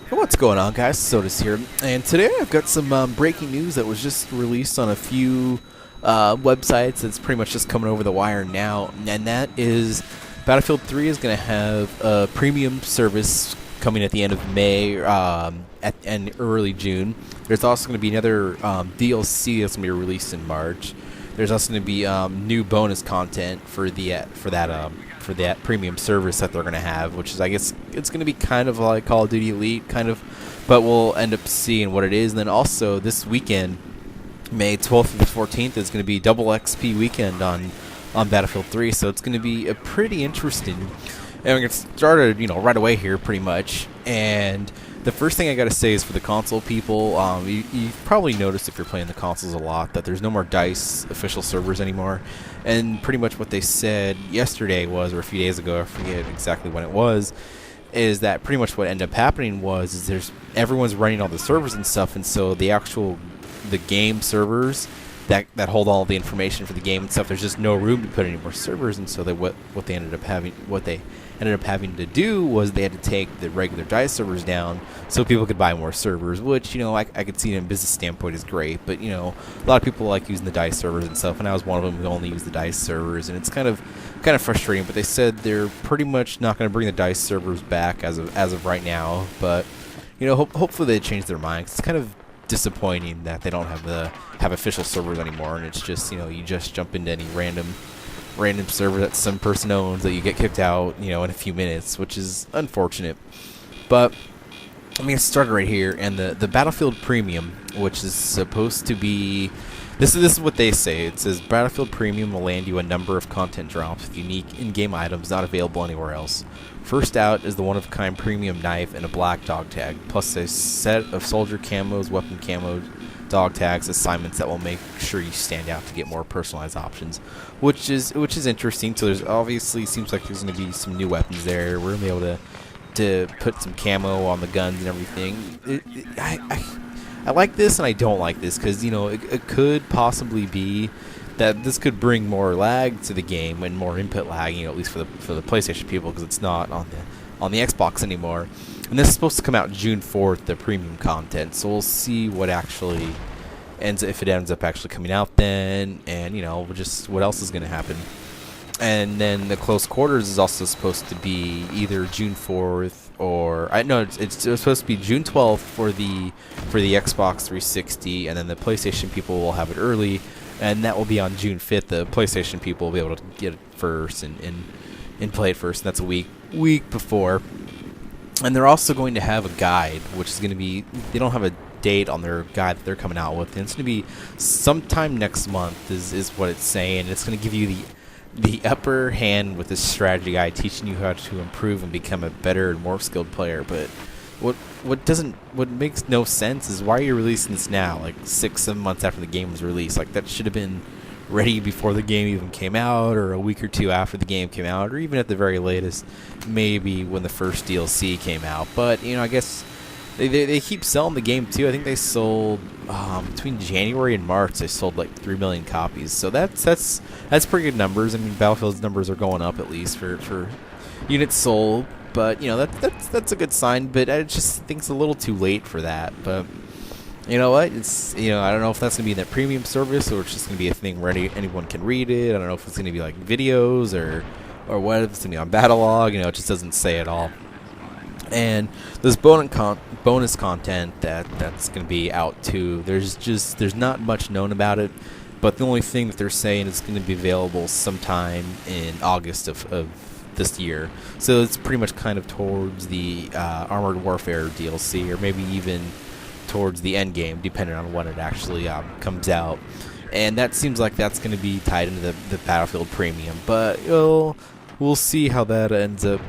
What's going on, guys? Sodas here, and today I've got some breaking news that was just released on a few websites. It's pretty much just coming over the wire now, and that is Battlefield 3 is going to have a premium service coming at the end of May and early June. There's also going to be another DLC that's going to be released in March. There's also going to be new bonus content for that premium service that they're going to have, which is, I guess, it's going to be kind of like Call of Duty Elite, kind of, but we'll end up seeing what it is. And then also this weekend, May 12th to the 14th, is going to be double XP weekend on Battlefield 3, so it's going to be a pretty interesting. And we're going to start, right away here, pretty much. And the first thing I got to say is for the console people, you've probably noticed if you're playing the consoles a lot that there's no more DICE official servers anymore. And pretty much what they said yesterday was, or a few days ago, I forget exactly when it was, is that pretty much what ended up happening was everyone's running all the servers and stuff, and so the game servers that hold all the information for the game and stuff, there's just no room to put any more servers, and so what they ended up having to do was they had to take the regular DICE servers down so people could buy more servers, which, I could see in a business standpoint is great, but, a lot of people like using the DICE servers and stuff, and I was one of them who only used the DICE servers, and it's kind of frustrating, but they said they're pretty much not going to bring the DICE servers back as of right now, but, hopefully they change their mind, 'cause it's kind of disappointing that they don't have official servers anymore, and it's just, you just jump into any random server that some person owns that you get kicked out, in a few minutes, which is unfortunate. But let me get started right here. And the Battlefield Premium, which is supposed to be, this is what they say. It says Battlefield Premium will land you a number of content drops with unique in-game items not available anywhere else. First out is the one-of-a-kind premium knife and a black dog tag, plus a set of soldier camos, weapon camos, dog tags, assignments that will make sure you stand out to get more personalized options, which is interesting. So there's obviously seems like there's going to be some new weapons there. We're going to be able to put some camo on the guns and everything. I like this and I don't like this because it could possibly be that this could bring more lag to the game and more input lag, at least for the PlayStation people, because it's not on the Xbox anymore. And this is supposed to come out June 4th, the premium content. So we'll see what actually if it ends up actually coming out then, and just what else is going to happen. And then the close quarters is also supposed to be either June 4th or it's supposed to be June 12th for the Xbox 360, and then the PlayStation people will have it early, and that will be on June 5th. The PlayStation people will be able to get it first and play it first. And that's a week before. And they're also going to have a guide, which is going to be, they don't have a date on their guide that they're coming out with. And it's going to be sometime next month is what it's saying. It's going to give you the upper hand with this strategy guide, teaching you how to improve and become a better and more skilled player. But what makes no sense is, why are you releasing this now, like 6-7 months after the game was released? Like, that should have been ready before the game even came out, or a week or two after the game came out, or even at the very latest, maybe when the first DLC came out. But I guess they keep selling the game too. I think they sold between January and March, they sold like 3 million copies. So that's pretty good numbers. I mean, Battlefield's numbers are going up, at least for units sold. But that's a good sign. But I just think it's a little too late for that. But you know what? It's I don't know if that's gonna be in that premium service, or it's just gonna be a thing where anyone can read it. I don't know if it's gonna be like videos or what. If it's gonna be on Battlelog, it just doesn't say at all. And this bonus content that's gonna be out too. There's not much known about it, but the only thing that they're saying is gonna be available sometime in August of this year. So it's pretty much kind of towards the Armored Warfare DLC, or maybe even towards the end game, depending on when it actually comes out. And that seems like that's going to be tied into the Battlefield Premium. But we'll see how that ends up,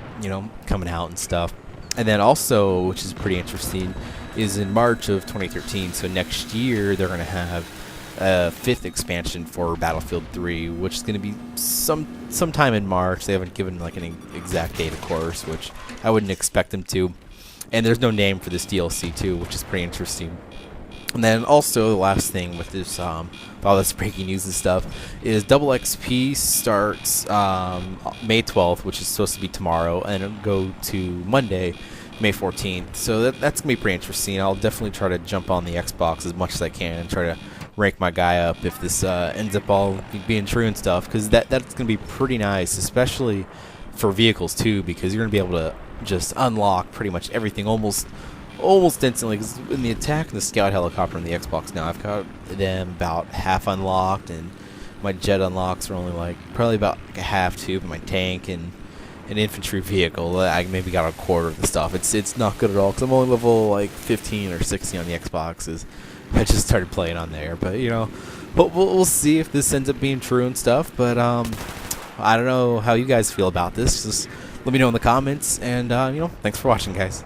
coming out and stuff. And then also, which is pretty interesting, is in March of 2013, so next year, they're going to have a 5th expansion for Battlefield 3, which is going to be sometime in March. They haven't given like an exact date, of course, which I wouldn't expect them to. And there's no name for this DLC too, which is pretty interesting. And then also the last thing with this, all this breaking news and stuff, is Double XP starts May 12th, which is supposed to be tomorrow, and it'll go to Monday, May 14th. So that's going to be pretty interesting. I'll definitely try to jump on the Xbox as much as I can and try to rank my guy up if this ends up all being true and stuff, because that's going to be pretty nice, especially for vehicles too, because you're going to be able to just unlock pretty much everything almost instantly. Because in the attack and the scout helicopter on the Xbox now, I've got them about half unlocked, and my jet unlocks are only like probably about like a half too, but my tank and an infantry vehicle, I maybe got a quarter of the stuff. It's not good at all, because I'm only level like 15 or 16 on the Xboxes. I just started playing on there, but you know, we'll see if this ends up being true and stuff. But I don't know how you guys feel about this. Just let me know in the comments, and you know, thanks for watching, guys.